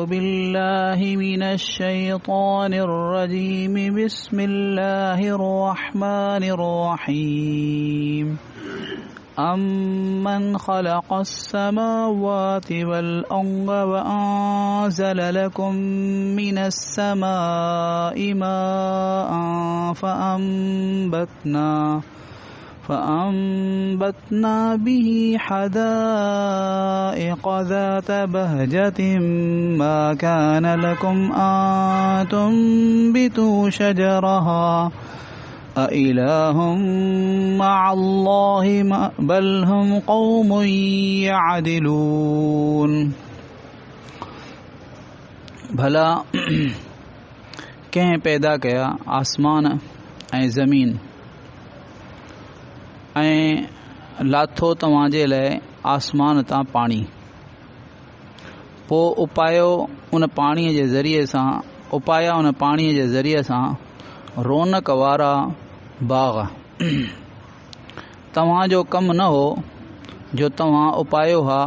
بالله من الشيطان الرجيم بسم الله الرحمن الرحيم أَمَّنْ خَلَقَ السَّمَاوَاتِ وَالْأَرْضَ وَأَنزَلَ لَكُم مِّنَ السَّمَاءِ مَاءً فَأَنبَتْنَا بِهِ حَدَائِقَ ذَاتَ بَهْجَةٍ مَا كَانَ لَكُمْ أَن تُنبِتُوا شَجَرَهَا أَإِلَٰهٌ مَّعَ اللَّهِ بَلْ هُمْ قَوْمٌ يَعْدِلُونَ۔ بھلا कंहिं पैदा कया आसमान ऐं ज़मीन ऐं लाथो तव्हांजे लाइ आसमान तां पाणी, पोइ उपाया उन पाणीअ जे ज़रिए सां रौनक वारा बाग़। तव्हांजो कमु न हो जो तव्हां उपायो हा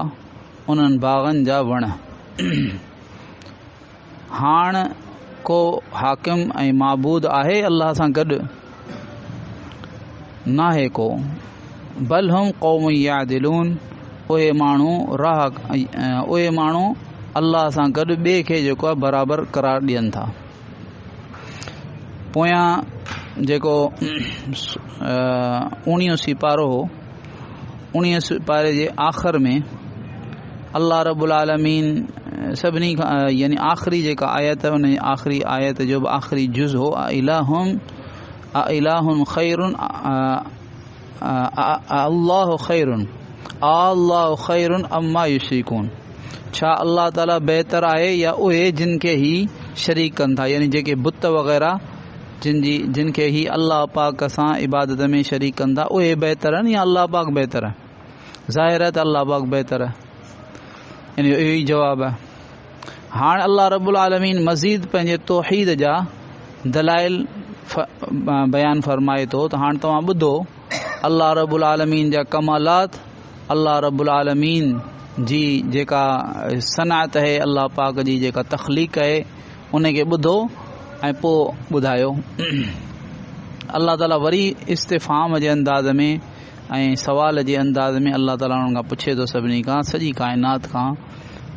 उन्हनि बाग़नि जा वण। हाण को हाकिम ऐं माबूद आहे अल्लाह सां गॾु? नाहे को। बल हम क़ौम यादिलून, उहे माण्हू अल्लाह सां गॾु ॿिए खे जेको आहे बराबरि करार ॾियनि था। पोयां जेको 19 सिपारो हो, 19 सिपारे जे आख़िर में अल्लाह रब्बुल आलमीन सभिनी खां यानी आख़िरी जेका आयत, उन आख़िरी आयत जो बि आख़िरी जुज़ हो, इलाहुन खैरुन अल्लाहु खैरुन अम्मा युशरिकून। छा अल्लाह ताला बहितर आहे या उहे जिन खे ही शरीक कनि था, यानी जेके बुत वग़ैरह जिन खे ही अल्लाह पाक सां इबादत में शरीक कनि था, उहे बहितर आहिनि या अल्लाह पाक बहितर आहे? ज़ाहिर आहे त अल्लाह पाक बहितर आहे, यानी इहो ई जवाबु आहे। हाणे अल्लाह रब्बुल आलमीन मज़ीद पंहिंजे तौहीद जा दलाइल बयान फरमाए थो। त हाणे तव्हां ॿुधो अल्लाह रब्बुल आलमीन जा कमालात, अल्लाह रब्बुल आलमीन जी जेका सनात आहे, अल्लाह पाक जी जेका तख़लीक़ आहे, उनखे ॿुधो ऐं पोइ ॿुधायो। अल्लाह ताला वरी इस्तिफ़ाम जे अंदाज़ में ऐं सवाल जे अंदाज़ में अल्लाह ताला उन्हनि खां पुछे थो, सभिनी खां, सॼी काइनात खां,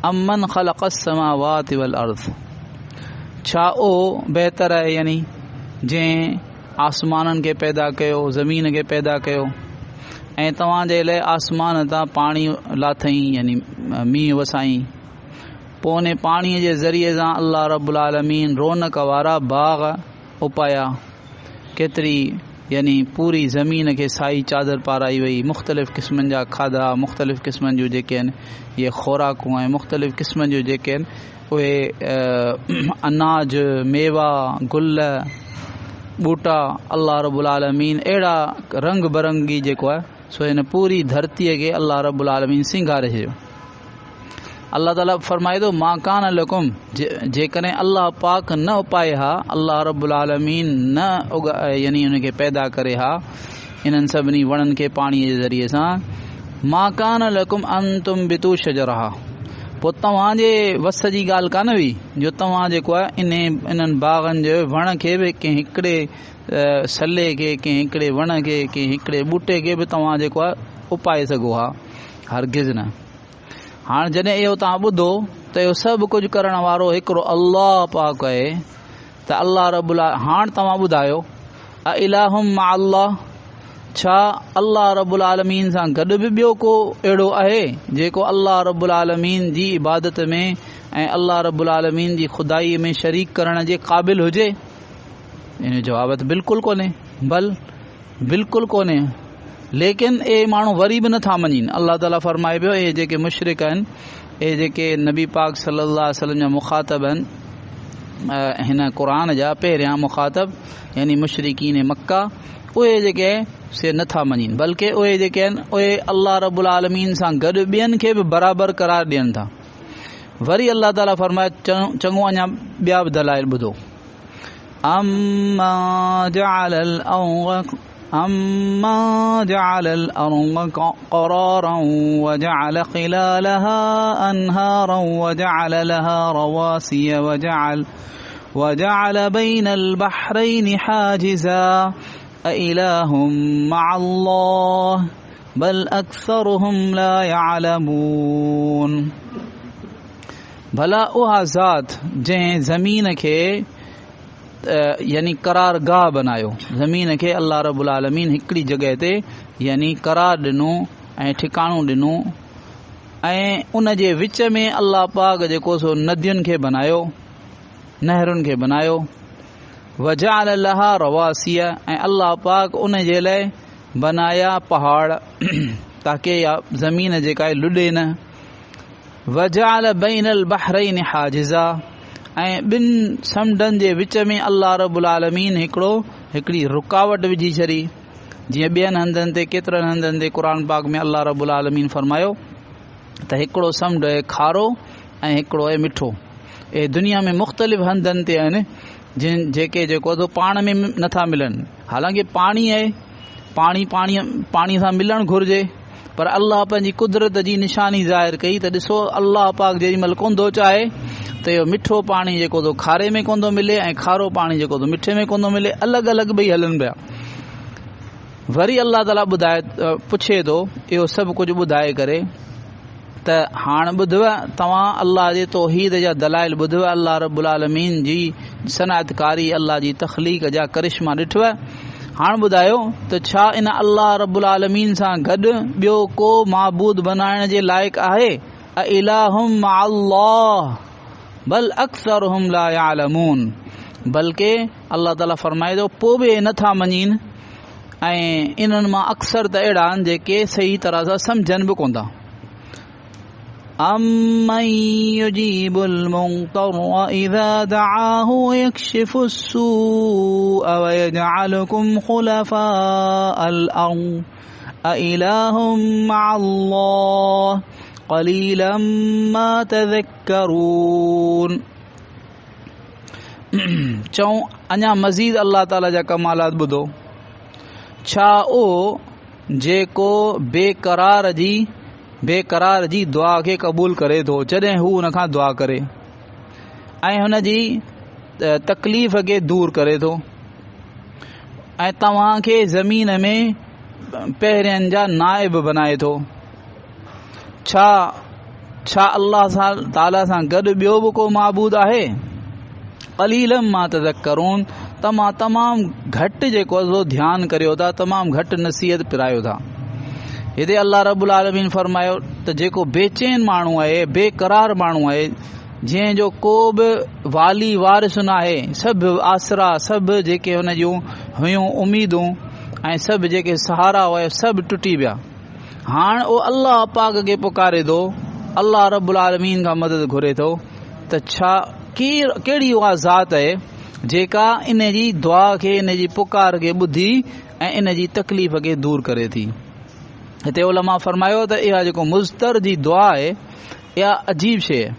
अमन ख़लक़ अस्समावाति वल अर्ज़, छा ओ बहितर आहे, यानी जंहिं आसमाननि खे पैदा कयो, ज़मीन खे पैदा कयो ऐं तव्हांजे लाइ आसमान तां पाणी लाथई, यानी मींहुं वसाई, पोइ उन पाणीअ जे ज़रिए सां अल्लाह रब्बुल आलमीन रौनक वारा बाग़ उपाया, केतिरी यानी पूरी ज़मीन खे साई चादर पाराई वई, मुख़्तलिफ़ क़िस्मनि जा खाधा, मुख़्तलिफ़ क़िस्मनि जूं जेके आहिनि इहे ख़ुराकूं ऐं मुख़्तलिफ़ क़िस्मनि जूं जेके आहिनि उहे अनाज, मेवा, गुल, ॿूटा, अल्लाह रब्बुल आलमीन अहिड़ा रंग बरंगी जेको आहे सो हिन पूरी धरतीअ खे अल्लाह रब्बुल आलमीन सिंगारे छॾियो। अल्लाह ताला फरमाए थो, मा कान लकुम, जेकॾहिं अल्लाह पाक न उपाए हा, अल्लाह रब्बुल आलमीन न यानी उनखे पैदा करे हा इन्हनि सभिनी वणनि खे पाणीअ जे ज़रिए सां, मा कान लकुम अंतुम बितू शजरहा, पोइ तव्हांजे वस जी ॻाल्हि कान हुई जो तव्हां जेको आहे इन्हनि बाग़नि जे वण खे बि कंहिं हिकिड़े सले खे, कंहिं हिकिड़े वण खे, कंहिं हिकिड़े ॿूटे खे बि तव्हां जेको आहे उपाए सघो हा, हरगिज़ न। हाणे जॾहिं इहो तव्हां ॿुधो त इहो सभु कुझु करण वारो हिकिड़ो अल्लाह पाक आहे, त अल्लाह रब्बुल, हाणे तव्हां ॿुधायो, इलाहुम मा अल्लाह, छा अल्लाह रब्बुल आलमीन सां गॾु बि ॿियो को अहिड़ो आहे जेको अल्लाह रब्बुल आलमीन जी इबादत में ऐं अल्लाह रब्बुल आलमीन जी खुदाई में शरीक करण जे क़ाबिल हुजे? इन जो जवाब त बिल्कुलु कोन्हे, बिल्कुलु कोन्हे। लेकिन ए माण्हू वरी बि नथा मञनि। अल्लाह ताला फरमाए पियो, ए जेके मुशरिक आहिनि, ए जेके नबी पाक सल्लल्लाहु अलैहि वसल्लम जा मुखातब आहिनि, हिन क़ुरान जा पहिरियां मुखातब यानी मुशरिकीन मक्का, उहे जेके से नथा मञनि, बल्कि उहे जेके आहिनि उहे अल्लाह रब्बुल आलमीन सां गॾु ॿियनि खे बि बराबरि करार ॾियनि था। वरी अल्लाह ताला फरमाए, चङो अञा ॿिया बि दलाइल ॿुधो, أَمَّنْ جَعَلَ الْأَرْضَ قَرَارًا وَجَعَلَ خِلَالَهَا أَنْهَارًا وَجَعَلَ لَهَا رَوَاسِيَ وَجَعَلَ بَيْنَ الْبَحْرَيْنِ حَاجِزًا أَإِلَٰهٌ مَعَ اللَّهِ بَلْ أَكْثَرُهُمْ لَا يَعْلَمُونَ. بھلا اها ذات جنهن زمین کي یعنی قرار گاہ بنايو. زمین کي اللہ رب العالمین هڪڙي جڳह تي یعنی قرار ڏنو ۽ ٺڪاڻو ڏنو ۽ ان جي وچ ۾ اللہ پاک جيڪو سو ندين کي بنايو نهرن کي بنايو. وجعل لها رواسي ۽ اللہ پاک ان جي لاءِ بنایا پہاڑ تاکہ زمین جيڪا لڏي نه. وجعل بين البحرين حاجزا ऐं ॿिनि समुंडनि जे विच में अल्लाह रब्बुल आलमीन हिकिड़ी रुकावट विझी छॾी. जीअं ॿियनि हंधनि ते केतिरनि हंधनि ते क़ुर पाक में अल्लाह रब्बुल आलमीन फरमायो त हिकिड़ो समुंड आहे खारो ऐं हिकिड़ो आहे मिठो. इहे दुनिया में मुख़्तलिफ़ हंधनि ते आहिनि जेको पाण में नथा मिलनि. हालांकि पाणी आहे, पाणी सां मिलणु घुरिजे, पर अल्लाह पंहिंजी कुदरत जी निशानी ज़ाहिर कई त ॾिसो अल्लाह पाक जेॾी महिल कोन थो चाहे त इहो मिठो पाणी जेको थो खारे में कोन थो मिले ऐं खारो पाणी जेको थो मिठे में कोन थो मिले, अलॻि अलॻि ॿई हलनि पिया. वरी अल्लाह ताला पुछे थो इहो सभु कुझु ॿुधाए करे त हाणे ॿुधव तव्हां अल्लाह जे तौहीद जा दलाइल ॿुधव, अल्लाह रब्बुल आलमीन जी सनातकारी, अल्लाह जी तख़लीक़ जा करिश्मा ॾिठव. हाणे ॿुधायो त छा इन अल्लाह रब्बुल आलमीन सां गॾु ॿियो को माबूद बनाइण जे लाइक़ आहे? अइलाहुम मअल्लाह बल अक्सरुहुम ला यअलमून. बल्कि अल्लाह ताला फरमाए थो पोइ बि नथा मञीन ऐं इन्हनि मां अक्सर त अहिड़ा आहिनि जेके सही तरह सां सम्झनि बि कोन था. أَمَّن يُجِيبُ الْمُضْطَرَّ إِذَا دَعَاهُ وَيَكْشِفُ السُّوءَ وَيَجْعَلُكُمْ خُلَفَاءَ الْأَرْضِ أَإِلَٰهٌ مَعَ اللَّهِ قَلِيلًا مَا تَذَكَّرُونَ. چون اञا مزید اللہ تعالی جا کمالات ॿुधो. छा ओ जेको बेक़रार जी दुआ खे क़बूल करे थो जॾहिं हू हुन खां दुआ करे ऐं हुन जी तकलीफ़ खे दूर करे थो ऐं तव्हांखे ज़मीन में पहिरियनि जा नाइब बनाए थो. छा अल्लाह ताला सां गॾु ॿियो बि को माबूद आहे? क़लीलम मां तज़क्करून. तमामु घटि जेको ध्यानु करियो था, तमामु घटि नसीहत पिरायो था. हिते अल्लाह रब्बुल आलमीन फरमायो त जेको बेचैन माण्हू आहे, बेक़रार माण्हू आहे, जंहिंजो को बि वाली वारिस न आहे, सभु आसरा, सभु जेके हुन जूं हुयूं उमीदूं ऐं सभु जेके सहारा हुआ सभु टुटी विया. हाणे उहो अल्लाह पाक खे पुकारे थो, अल्लाह रब्बुल आलमीन खां मदद घुरे थो त छा कहिड़ी उहा ज़ात आहे जेका इन जी दुआ खे, इन जी पुकार खे ॿुधी ऐं इन जी तकलीफ़ खे दूर करे थी. हिते उलमा फरमायो त इहा जेको मुज़तर जी दुआ आहे इहा अजीब शइ आहे,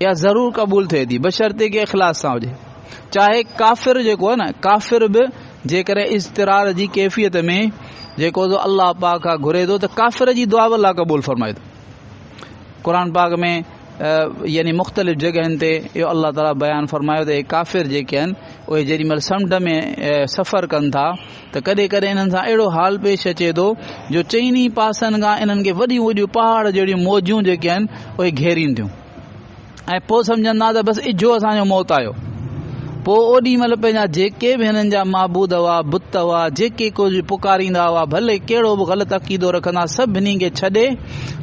इहा ज़रूरु क़बूल थिए थी बशर्ते के इख़लास सां हुजे. चाहे काफ़िर जेको आहे न, काफ़िर बि जेकॾहिं इज़तिरार जी कैफ़ियत में जेको अल्लाह पाक खां घुरे थो त काफ़िर जी दुआ बि अल्लाह क़बूल फरमाए थो. क़ुर पाक में यानी मुख़्तलिफ़ जॻहियुनि ते इहो अल्लाह ताला बयानु फरमायो त काफ़िर जेके आहिनि उहे जेॾी महिल समुंड में सफ़र कनि था त कॾहिं कॾहिं इन्हनि सां अहिड़ो हाल पेश अचे थो जो चइनी पासनि खां इन्हनि खे वॾियूं वॾियूं पहाड़ जहिड़ियूं मौजूं जेके आहिनि उहे घेरीनि थियूं ऐं पोइ सम्झंदा त बसि इजो असांजो मौत आयो. पोइ ओॾी महिल पंहिंजा जेके बि हिननि जा माबूद हुआ, बुत हुआ, जेके कुझु पुकारींदा हुआ, भले कहिड़ो बि ग़लति अक़ीदो रखंदा, सभिनी खे छॾे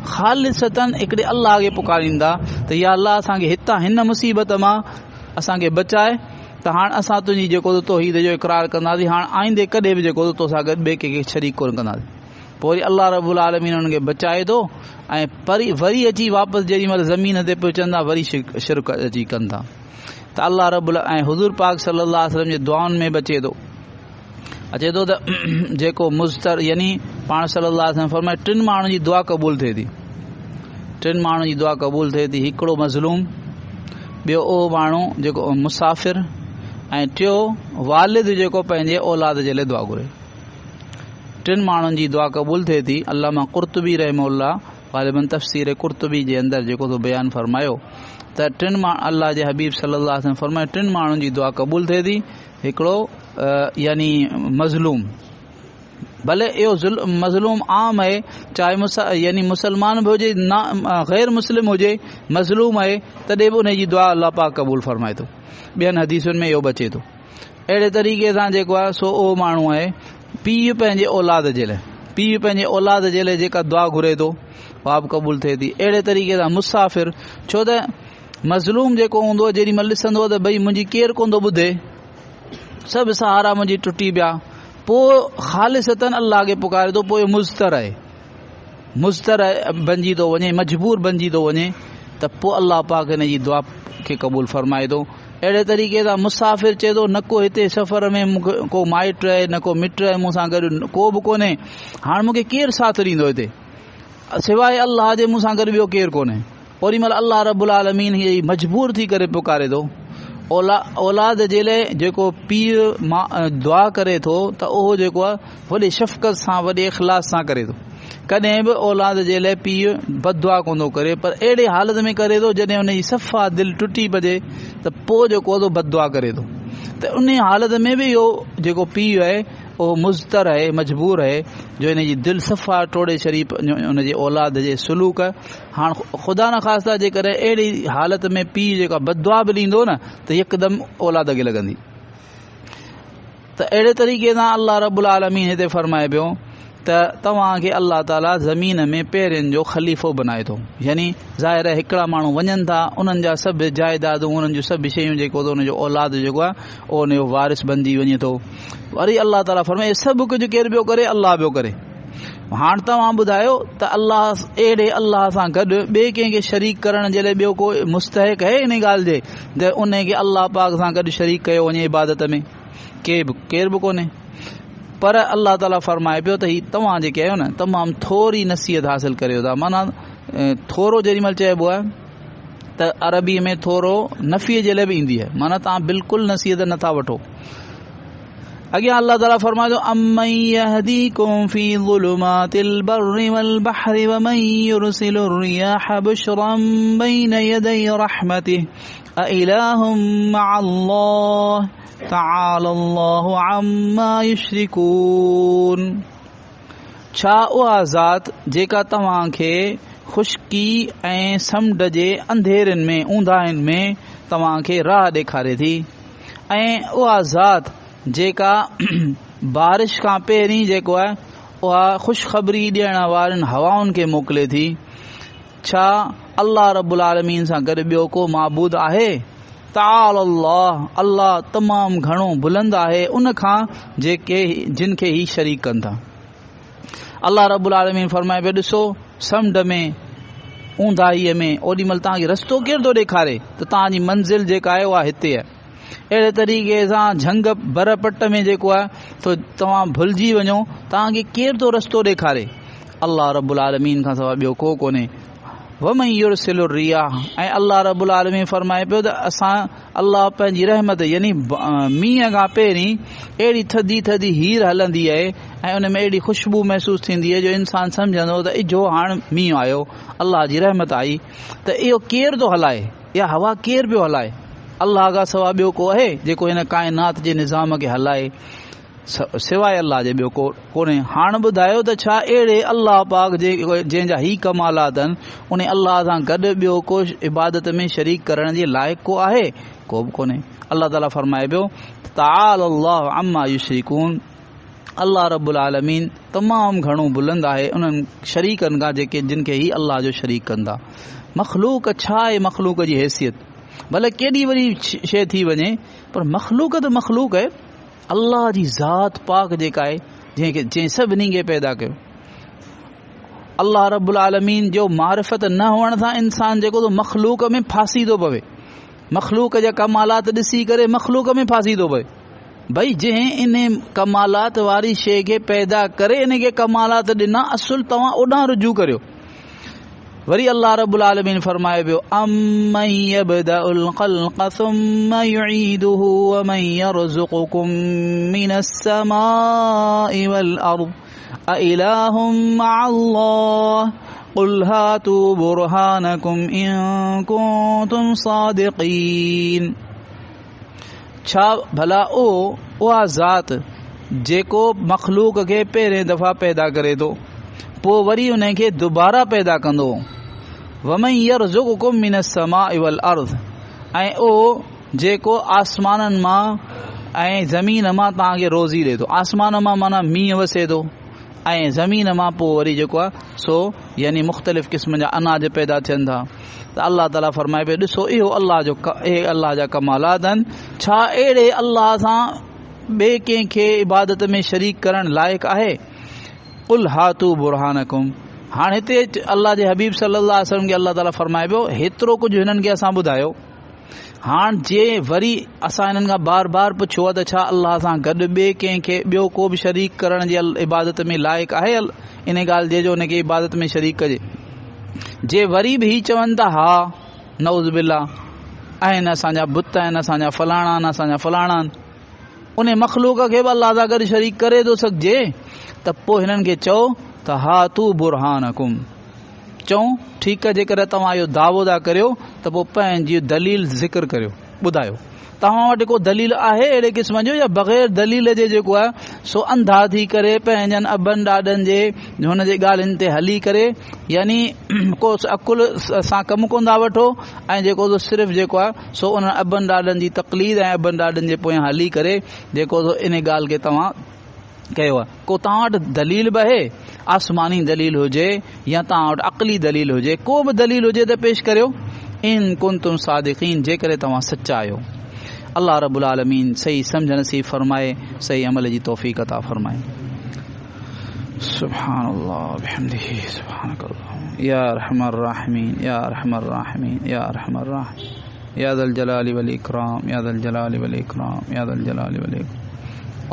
ख़ालिसतन हिकिड़े अल्लाह खे पुकारींदा त या अल्लाह असांखे हितां हिन मुसीबत मां असांखे बचाए त हाणे असां तुंहिंजी जेको तौहीद जो इक़रार कंदासीं, हाणे आईंदे कॾहिं बि जेको तोसां गॾु ॿिए कंहिंखे शरीक कोन कंदासीं. पोइ वरी अल्लाह रब्बुल आलमीन उन्हनि खे बचाए थो ऐं वरी अची वापसि जेॾी महिल ज़मीन ते पहुचंदा वरी शिरक अची कनि था त अल्लाह रब्बुल ऐं हुज़ूर पाक सल्लल्लाहु अलैहि वसल्लम जे दुआउनि में बचे थो अचे थो त जेको मुज़तर यानी पाण सल्लल्लाहु अलैहि वसल्लम फरमाए टिनि माण्हुनि जी दुआ क़बूल थिए थी. टिनि माण्हुनि जी दुआ क़बूल थिए थी. हिकिड़ो मज़लूम, ॿियो उहो माण्हू जेको मुसाफ़िर ऐं टियों वालिद जेको पंहिंजे औलाद जे लाइ दुआ घुरे. टिनि माण्हुनि जी दुआ क़बूल थिए थी। अल्लामा क़ुर्तुबी रहमहुल्लाह ग़ालिबन तफ़सीर क़ुर्तुबी जे अंदरि जेको तो बयानु फरमायो त अल्लाह जे हबीब सल्लल्लाहु अलैहि वसल्लम फरमायो टिनि माण्हुनि जी दुआ क़बूल थिए थी। हिकिड़ो यानी मज़लूम, भले इहो मज़लूम आम आहे, चाहे यानी मुसलमान बि हुजे गैर मुस्लिम हुजे, मज़लूम आहे तॾहिं बि उन जी दुआ अल्लाह पाक क़बूल फरमाए थो। ॿियनि हदीसुनि में इहो बचे थो। अहिड़े तरीक़े सां जेको आहे सो उहो माण्हू आहे पीउ पंहिंजे औलाद जे लाइ, पीउ पंहिंजे औलाद जे लाइ जेका दुआ घुरे थो उहा बि क़बूल थिए थी। अहिड़े तरीक़े सां मुसाफ़िर, छो त मज़लूम जेको हूंदो जेॾी महिल ॾिसंदो त भई मुंहिंजी केरु कोन थो ॿुधे, सभु सहारा मुंहिंजी टुटी पिया, पोइ ख़ालिसतन अल्लाह खे पुकारे थो, पोइ मुज़तर आहे, मुज़तर बणिजी थो वञे, मजबूर बणिजी थो वञे, त पोइ अल्लाह पाक हिन जी दुआ खे क़बूल फरमाए थो। अहिड़े तरीक़े सां मुसाफ़िर चए थो न को हिते सफ़र में मूंखे को माइट आहे, न को मिट आहे मूंसां गॾु, को बि कोन्हे, हाणे मूंखे केरु साथ ॾींदो हिते सवाइ अल्लाह जे, मूंसां गॾु ॿियो केरु कोन्हे। ओॾी महिल अल्लाह रब्बुल आलमीन हीअ मजबूर थी करे पुकारे थो। औलाद जे लाइ जेको पीउ दुआ करे थो त उहो जेको आहे वॾे शफ़क़त सां, वॾे इख़लास सां करे थो। कॾहिं बि औलाद जे लाइ पीउ बददुआ कोन थो करे, पर अहिड़े हालत में करे थो जॾहिं उन जी सफ़ा दिलि टुटी पए त पोइ जेको आहे बददुआ करे थो। त उन हालत में बि इहो जेको पीउ आहे उहो मुज़तर आहे, मजबूर आहे, जो इन जी दिलि सफ़ा टोड़े शरीफ़ उन जे औलाद जे सलूक। हाणे ख़ुदा न ख़ासिता जेकॾहिं अहिड़ी हालत में पीउ जेका बददुआ बि ॾींदो न त यकदमि औलाद खे लॻंदी। त अहिड़े तरीक़े सां अल्लाह रब्बुल आलमीन हिते फरमाए पियो त तव्हांखे अल्लाह ताला ज़मीन में पहिरियों जो ख़लीफ़ो बनाए थो। यानी ज़ाहिर आहे हिकिड़ा माण्हू वञनि था, उन्हनि जा सभु जाइदादूं, उन्हनि जूं सभु शयूं जेको उनजो औलाद जेको आहे उहो उनजो वारिस बणिजी वञे थो। वरी अल्लाह ताला फरमाए सभु कुझु केरु पियो करे, अल्लाह पियो करे। हाणे तव्हां ॿुधायो त अल्लाह अहिड़े अल्लाह सां गॾु ॿिए कंहिंखे शरीक करण जे लाइ ॿियो को मुस्तहिक आहे इन ॻाल्हि जे त उनखे अल्लाह पाक सां गॾु शरीक कयो वञे इबादत में? केरु बि कोन्हे। पर अल्लाह ताला फरमाए पियो त ही तव्हां जेके आहियो न तमामु थोरी नसीहत हासिल करियो था। माना थोरो जेॾीमहिल चइबो आहे त अरबीअ में थोरो नफ़ीअ जे लाइ बि ईंदी आहे, माना तव्हां बिल्कुलु नसीहत नथा वठो। अॻियां अल्लाह ताला फरमाए थो अम्मन यहदीकुम फी ज़ुलुमातिल बर्रि वल बहरि व मन युरसिलुर रियाह बुशरन बैन यदै रहमतिहि अ इलाहुम मअल्लाह तआला अल्लाहु अम्मा युश्रिकून। छा उहा ज़ात जेका तव्हांखे खुशकी ऐं समुंड जे अंधेरनि में, ऊंदाहिनि में तव्हांखे राह ॾेखारे थी, ऐं उहा ज़ात जेका बारिश खां पहिरीं जेको आहे उहा ख़ुशख़बरी ॾियण वारनि हवाउनि खे मोकिले थी, छा अल्लाह रब्बुल आलमीन सां गॾु ॿियो को माबूद आहे? ताल अल्लाह तमामु घणो बुलंद आहे उन खां जिन खे ही शरीक कनि था। अल्लाह रब्बुल आलमीन फरमाए पियो ॾिसो समुंड में, ऊंदाहीअ में ओॾी महिल तव्हांखे रस्तो केरु थो ॾेखारे त तव्हांजी मंज़िल जेका आहे उहा हिते आहे। अहिड़े तरीक़े सां झंग बरपट में जेको आहे तो तव्हां भुलिजी वञो, तव्हांखे केरु थो रस्तो ॾेखारे? अल्लाह रब्बुल आलमीन खां सवाइ ॿियो को कोन्हे। वमन युरसिलुर रियाह, ऐं अल्लाह रब्बुल आलमीन फरमाए पियो त असां अल्लाह पंहिंजी रहमत यानी मींहं खां पहिरीं अहिड़ी थधी थधी हीर हलंदी आहे ऐं उन में अहिड़ी ख़ुशबू महसूस थींदी आहे जो इंसान सम्झंदो त इजो हाणे मींहुं आयो, अल्लाह जी रहमत आई। त इहो केरु थो हलाए, इहा हवा केरु पियो हलाए? अल्लाह खां सवाइ ॿियो को आहे जेको हिन काइनात जे निज़ाम खे हलाए? सवाइ अल्लाह जे ॿियो को कोन्हे। हाणे ॿुधायो त छा अहिड़े अल्लाह पाक जंहिंजा ही कमालात आहिनि उन अल्लाह सां गॾु ॿियो को इबादत में शरीक करण जे लाइक़ को आहे? को बि कोन्हे। अल्लाह ताला फरमाए पियो तआला अल्लाहु अम्मा युश्रिकून, अल्लाह रब्बुल आलमीन तमामु घणो बुलंद आहे उन्हनि शरीकनि खां जेके जिन खे ही अल्लाह जो शरीक कनि था। मख़लूक छा आहे? मख़लूक जी हैसियत भले केॾी वॾी शइ थी वञे, पर मख़लूक त मख़लूक आहे। अल्लाह जी ज़ात पाक जेका आहे जंहिं सभिनी खे पैदा कयो, अल्लाह रब्बुल आलमीन जो मारिफत न हुअण सां इंसान जेको तो मख़लूक में फासी थो पवे, मख़लूक जा कमालात ॾिसी करे मख़लूक में फासी थो पवे। भई जंहिं इन कमालात वारी शइ खे पैदा करे इन खे कमालात ॾिना, असुल तव्हां ओॾां रुजू करियो। वरी अल्लाह रब्बुल आलमीन फरमाए पियो अम्मन यबदउल ख़ल्क़ सुम्मा युईदुहु व मन यरज़ुकुकुम मिनस समाई वल अर्द أإله مع الله قل هاتوا برهانكم إن كنتم صادقين. چھا بھلا उहा ذات जेको मखलूक खे पहिरें दफ़ा पैदा करे थो पोइ वरी उन खे दुबारा पैदा कंदो. वमन यरज़ुकुकुम मिनस समाइ वल अर्ज़, ऐं जेको आसमाननि मां ऐं ज़मीन मां तव्हांखे रोज़ी ॾे थो. आसमान मां माना मींहुं वसे थो ऐं ज़मीन मां पोइ वरी जेको आहे सो यानी मुख़्तलिफ़ क़िस्म जा अनाज पैदा थियनि था. त अल्लाह ताला फरमाए पियो ॾिसो इहो अल्लाह जा कमालात आहिनि. छा अहिड़े अल्लाह सां ॿिए कंहिंखे इबादत में शरीक करण लाइक़ु आहे. कुल हातू बुरहानकुम. हाणे हिते अल्लाह जे हबीब सल्लल्लाहु अलैहि वसल्लम खे अल्लाह ताला फरमाए पियो हेतिरो कुझु हिननि खे असां ॿुधायो. हाणे जे वरी असां हिननि खां बार बार पुछो आहे त छा अल्लाह सां गॾु ॿिए कंहिंखे ॿियो को बि शरीक करण जी इबादत में लाइक़ु आहे इन ॻाल्हि जे जो हुनखे इबादत में शरीक कजे. जे वरी बि चवनि था हा नऊज़ बिल्लाह आहिनि असांजा बुत आहिनि असांजा फलाणा आहिनि असांजा फलाणा आहिनि उन मखलूक खे बि अल्लाह सां गॾु शरीक करे थो सघिजे त पोइ हिननि खे चओ त हा तू बुरहानकुम. चऊं ठीकु आहे जेकर तव्हां इहो दावो था करियो त पोइ पंहिंजी दलील ज़िक्र करियो ॿुधायो तव्हां वटि को दलील आहे अहिड़े क़िस्म जो या बग़ैर दलील जे जेको आहे सो अंधा थी करे पंहिंजनि अबनि ॾाॾनि जे हुन जे ॻाल्हियुनि ते हली करे यानी को अकुल सां कमु कोन था वठो ऐं जेको सिर्फ़ु जेको आहे सो उन अबनि ॾाॾनि जी तक़लीद ऐं अबनि ॾाॾनि जे पोयां हली करे जेको इन ॻाल्हि खे तव्हां कयो आहे. को तव्हां वटि दलील बि आहे आसमानी दलील हुजे या तव्हां वटि अक़ली दलील हुजे को बि दलील हुजे त पेश करियो. इन कुंतुम सादिक़ीन जेकॾहिं तव्हां सचा आहियो. अल्लाह रब्बुल आलमीन सही सम्झ नसीब फरमाए सही अमल जी तौफ़ीक़ अता फरमाए. सुब्हानल्लाह बिहम्दिही सुब्हानकल्लाह या अरहमर राहिमीन या अरहमर राहिमीन या अरहमर राहिमीन या ज़ल जलाली वल इकराम या ज़ल जलाली वल इकराम या ज़ल जलाली वल इकराम.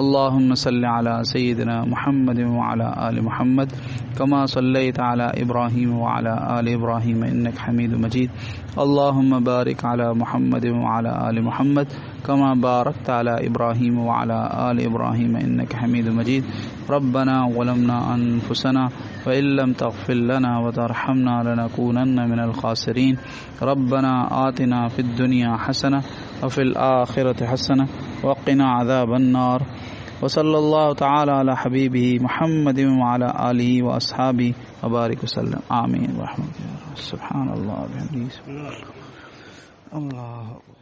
اللهم صل على سيدنا محمد وعلى آل محمد كما صليت على إبراهيم وعلى آل إبراهيم إنك حميد مجيد. اللهم بارك على محمد وعلى آل محمد كما باركت على إبراهيم وعلى آل إبراهيم إنك حميد مجيد. ربنا ظلمنا أنفسنا وإن لم تغفر لنا وترحمنا لنكونن من الخاسرين. ربنا آتنا في الدنيا حسنة وفي الآخرة حسنة وقنا عذاب النار. وصلى الله تعالى على حبيبه محمد وعلى آله وأصحابه وبارك وسلم. آمين ورحمة الله. سبحان الله وبحمده. الله